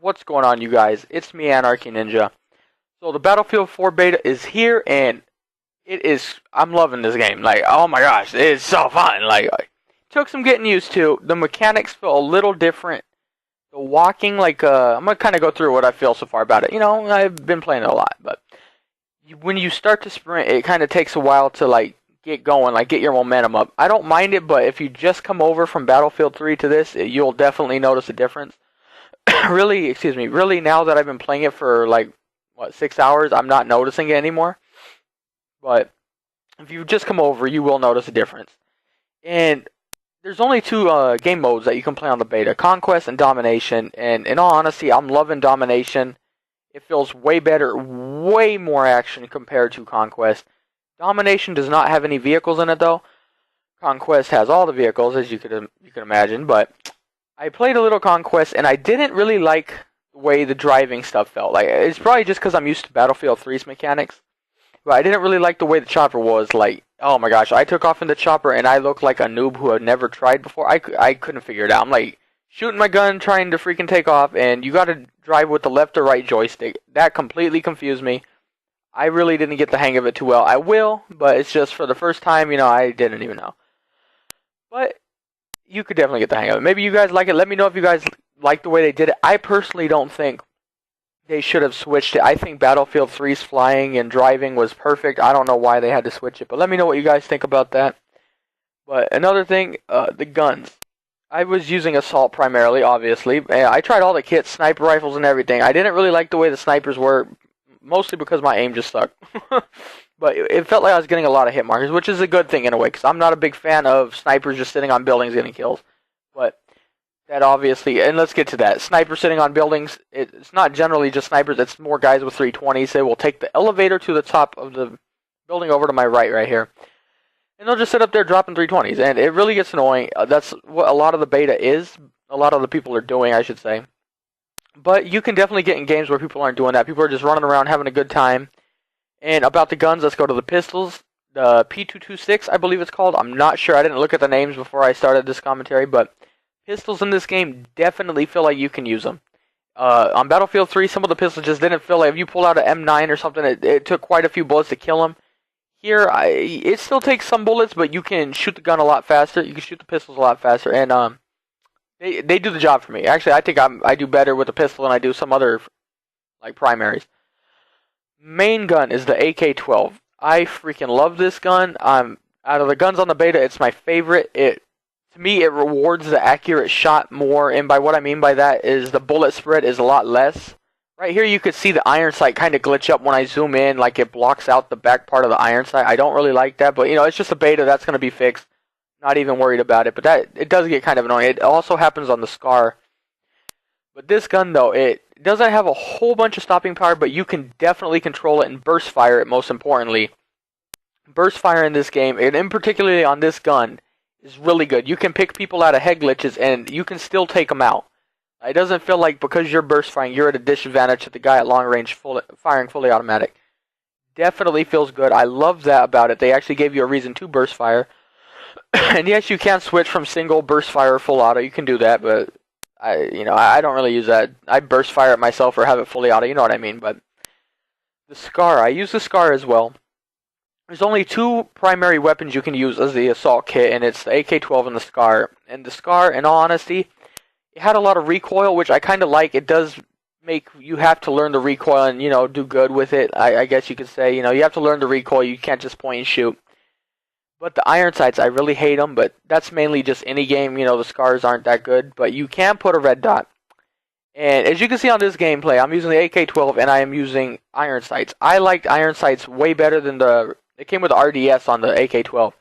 What's going on, you guys? It's me, anarchYxninja. So the Battlefield 4 beta is here, and I'm loving this game. Like, oh my gosh, it's so fun. Like, took some getting used to. The mechanics feel a little different. The walking, I'm gonna kind of go through what I feel so far about it. You know, I've been playing it a lot, but when you start to sprint, it kind of takes a while to get going, get your momentum up. I don't mind it, but if you just come over from Battlefield 3 to this, you'll definitely notice a difference. Really, now that I've been playing it for 6 hours, I'm not noticing it anymore. But if you just come over, you will notice a difference. And there's only two game modes that you can play on the beta: Conquest and Domination. And in all honesty, I'm loving Domination. It feels way better, way more action compared to Conquest. Domination does not have any vehicles in it, though. Conquest has all the vehicles, as you could imagine. But I played a little Conquest, and I didn't really like the way the driving stuff felt. It's probably just because I'm used to Battlefield 3's mechanics. But I didn't really like the way the chopper was. Oh my gosh, I took off in the chopper, and I looked like a noob who had never tried before. I couldn't figure it out. I'm shooting my gun, trying to freaking take off, and you gotta drive with the left or right joystick. That completely confused me. I really didn't get the hang of it too well. I will, but it's just for the first time, I didn't even know. But you could definitely get the hang of it. Maybe you guys like it. Let me know if you guys like the way they did it. I personally don't think they should have switched it. I think Battlefield 3's flying and driving was perfect. I don't know why they had to switch it, but let me know what you guys think about that. But another thing, the guns. I was using Assault primarily, obviously. I tried all the kits, sniper rifles and everything. I didn't really like the way the snipers were, mostly because my aim just sucked. But it felt like I was getting a lot of hit markers, which is a good thing in a way, because I'm not a big fan of snipers just sitting on buildings getting kills. But that obviously, and let's get to that. Snipers sitting on buildings, it's not generally just snipers, it's more guys with 320s. They will take the elevator to the top of the building over to my right here. And they'll just sit up there dropping 320s, and it really gets annoying. That's what a lot of the beta is. A lot of the people are doing, I should say. But you can definitely get in games where people aren't doing that. People are just running around having a good time. And about the guns, let's go to the pistols. The P226, I believe it's called. I'm not sure. I didn't look at the names before I started this commentary. But pistols in this game definitely feel like you can use them. On Battlefield 3, some of the pistols just didn't feel like... If you pull out an M9 or something, it took quite a few bullets to kill them. Here, it still takes some bullets, but you can shoot the gun a lot faster. You can shoot the pistols a lot faster. And they do the job for me. Actually, I think I do better with the pistol than I do some other primaries. Main gun is the AK-12. I freaking love this gun. Out of the guns on the beta, it's my favorite. To me, it rewards the accurate shot more, and by what I mean by that is the bullet spread is a lot less. Right here, you could see the iron sight kind of glitch up when I zoom in, like it blocks out the back part of the iron sight. I don't really like that, but it's just a beta. That's going to be fixed. Not even worried about it, but it does get kind of annoying. It also happens on the SCAR. But this gun, though, it doesn't have a whole bunch of stopping power, but you can definitely control it and burst fire it, most importantly. Burst fire in this game, and in particularly on this gun, is really good. You can pick people out of head glitches, and you can still take them out. It doesn't feel like because you're burst firing, you're at a disadvantage to the guy at long range firing fully automatic. Definitely feels good. I love that about it. They actually gave you a reason to burst fire. And yes, you can switch from single burst fire or full auto. You can do that, but I don't really use that. I burst fire it myself or have it fully auto. You know what I mean? But the SCAR, I use the SCAR as well. There's only two primary weapons you can use as the assault kit, and it's the AK-12 and the SCAR. And the SCAR, in all honesty, it had a lot of recoil, which I kind of like. It does make you have to learn the recoil and, do good with it. I guess you could say, you have to learn the recoil. You can't just point and shoot. But the iron sights, I really hate them, but that's mainly just any game. The SCARs aren't that good, but you can put a red dot. And as you can see on this gameplay, I'm using the AK-12 and I am using iron sights. I liked iron sights way better than it came with the RDS on the AK-12.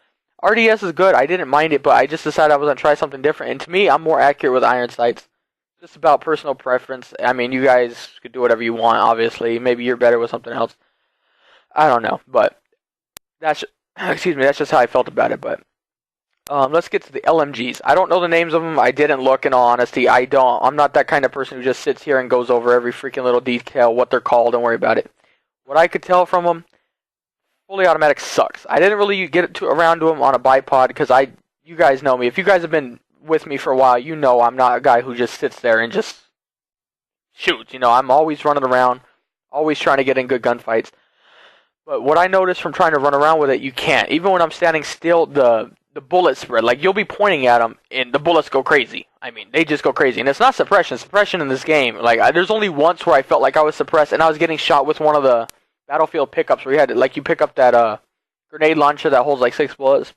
RDS is good. I didn't mind it, but I just decided I was going to try something different. And to me, I'm more accurate with iron sights. Just about personal preference. I mean, you guys could do whatever you want, obviously. Maybe you're better with something else. I don't know, but that's just how I felt about it. But let's get to the LMGs. I don't know the names of them. I didn't look, in all honesty. I'm not that kind of person who just sits here and goes over every freaking little detail, what they're called, and worry about it. What I could tell from them, fully automatic sucks. I didn't really get around to them on a bipod because you guys know me. If you guys have been with me for a while, I'm not a guy who just sits there and just shoots. You know, I'm always running around, always trying to get in good gunfights. But what I noticed from trying to run around with it, you can't. Even when I'm standing still, the bullets spread. Like, you'll be pointing at them, and the bullets go crazy. I mean, they just go crazy. And it's not suppression. Suppression in this game, like, there's only once where I felt like I was suppressed, and I was getting shot with one of the Battlefield pickups where you had, like, you pick up that grenade launcher that holds, like, 6 bullets.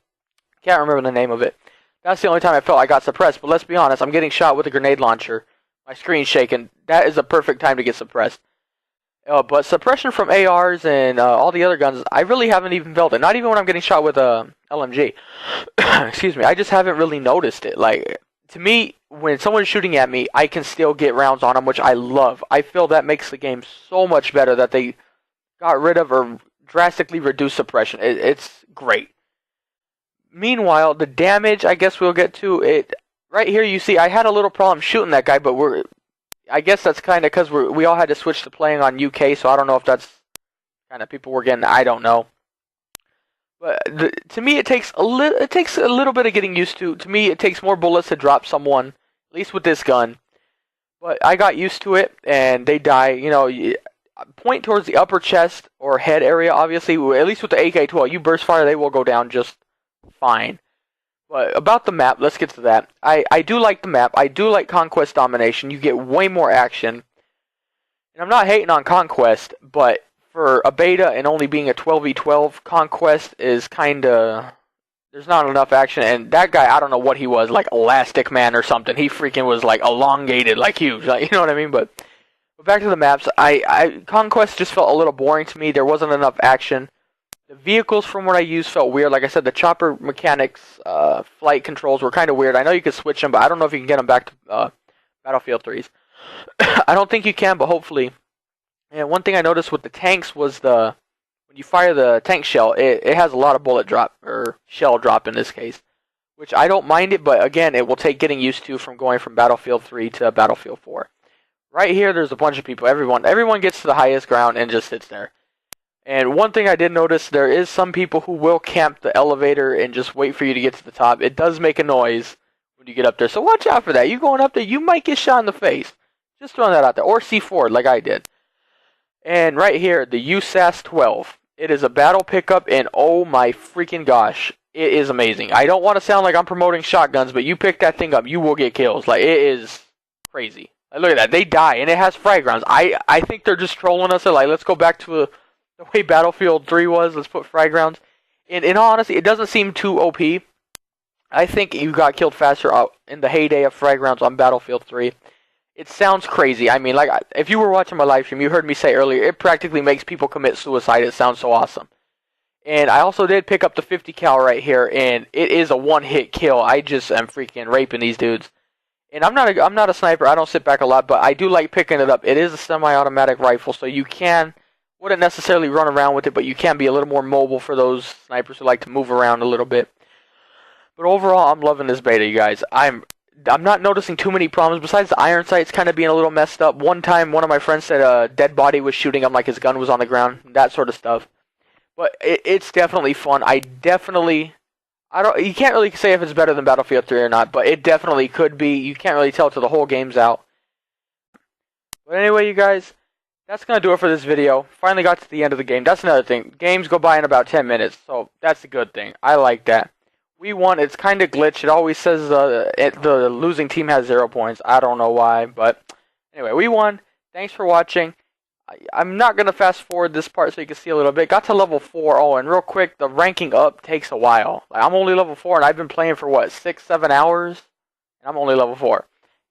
Can't remember the name of it. That's the only time I felt I got suppressed. But let's be honest, I'm getting shot with a grenade launcher. My screen's shaking. That is a perfect time to get suppressed. But suppression from ARs and all the other guns, I really haven't even felt it. Not even when I'm getting shot with a LMG. Excuse me. I just haven't really noticed it. Like, to me, when someone's shooting at me, I can still get rounds on them, which I love. I feel that makes the game so much better that they got rid of or drastically reduced suppression. It's great. Meanwhile, the damage, I guess we'll get to it. Right here, you see, I had a little problem shooting that guy, but I guess that's kind of because we all had to switch to playing on UK, so I don't know if that's kind of people were getting. I don't know. But to me, it takes a little bit of getting used to. To me, it takes more bullets to drop someone, at least with this gun. But I got used to it, and they die. You know, point towards the upper chest or head area. Obviously, at least with the AK-12, you burst fire, they will go down just fine. But about the map, let's get to that. I do like the map. I do like Conquest Domination. You get way more action. And I'm not hating on Conquest, but for a beta and only being a 12v12, Conquest is kind of... There's not enough action. And that guy, I don't know what he was, like Elastic Man or something. He freaking was like elongated, like huge. Like, you know what I mean? But back to the maps. Conquest just felt a little boring to me. There wasn't enough action. The vehicles, from what I used, felt weird. Like I said, the chopper mechanics, flight controls were kind of weird. I know you could switch them, but I don't know if you can get them back to Battlefield 3's. I don't think you can, but hopefully. And one thing I noticed with the tanks was when you fire the tank shell, it has a lot of bullet drop, or shell drop in this case, which I don't mind it, but again, it will take getting used to from going from Battlefield 3 to Battlefield 4. Right here, there's a bunch of people. Everyone gets to the highest ground and just sits there. And one thing I did notice, there is some people who will camp the elevator and just wait for you to get to the top. It does make a noise when you get up there, so watch out for that. You going up there, you might get shot in the face. Just throwing that out there. Or C4, like I did. And right here, the USAS-12. It is a battle pickup, and oh my freaking gosh, it is amazing. I don't want to sound like I'm promoting shotguns, but you pick that thing up, you will get kills. Like, it is crazy. Like, look at that. They die, and it has frag rounds. I think they're just trolling us. They're like, let's go back to the way Battlefield 3 was. Let's put frag rounds. And in all honesty, it doesn't seem too OP. I think you got killed faster out in the heyday of frag rounds on Battlefield 3. It sounds crazy. I mean, like, if you were watching my live stream, you heard me say earlier, it practically makes people commit suicide. It sounds so awesome. And I also did pick up the 50 cal right here, and it is a one-hit kill. I just am freaking raping these dudes. And I'm not a sniper. I don't sit back a lot, but I do like picking it up. It is a semi-automatic rifle, so you wouldn't necessarily run around with it, but you can be a little more mobile for those snipers who like to move around a little bit. But overall, I'm loving this beta, you guys. I'm not noticing too many problems, besides the iron sights kind of being a little messed up. One time, one of my friends said a dead body was shooting him like his gun was on the ground, that sort of stuff. But it's definitely fun. You can't really say if it's better than Battlefield 3 or not, but it definitely could be. You can't really tell till the whole game's out. But anyway, you guys, that's going to do it for this video. Finally got to the end of the game. That's another thing. Games go by in about 10 minutes, so that's a good thing. I like that. We won. It's kind of glitched. It always says the losing team has 0 points. I don't know why, but anyway, we won. Thanks for watching. I'm not going to fast forward this part so you can see a little bit. Got to level 4. Oh, and real quick, the ranking up takes a while. Like, I'm only level 4, and I've been playing for, what, 6-7 hours? And I'm only level 4.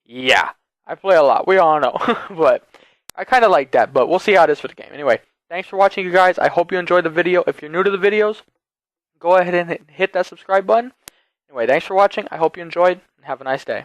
Yeah, I play a lot. We all know. But I kind of like that, but we'll see how it is for the game. Anyway, thanks for watching, you guys. I hope you enjoyed the video. If you're new to the videos, go ahead and hit that subscribe button. Anyway, thanks for watching. I hope you enjoyed, and have a nice day.